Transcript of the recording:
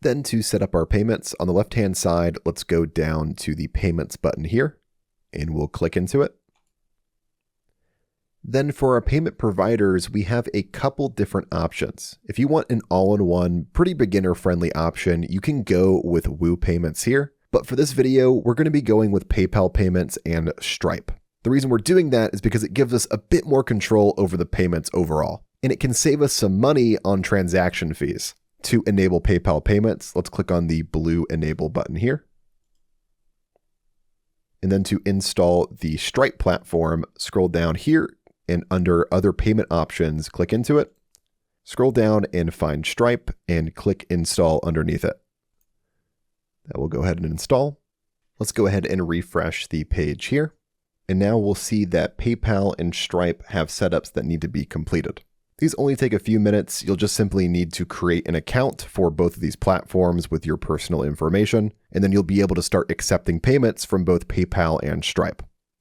Then to set up our payments, on the left-hand side, let's go down to the Payments button here, and we'll click into it. Then for our payment providers, we have a couple different options. If you want an all-in-one, pretty beginner-friendly option, you can go with WooPayments here. But for this video, we're going to be going with PayPal payments and Stripe. The reason we're doing that is because it gives us a bit more control over the payments overall, and it can save us some money on transaction fees. To enable PayPal payments, let's click on the blue Enable button here. And then to install the Stripe platform, scroll down here and under Other Payment Options, click into it. Scroll down and find Stripe and click Install underneath it. That will go ahead and install. Let's go ahead and refresh the page here. And now we'll see that PayPal and Stripe have setups that need to be completed. These only take a few minutes. You'll just simply need to create an account for both of these platforms with your personal information, and then you'll be able to start accepting payments from both PayPal and Stripe.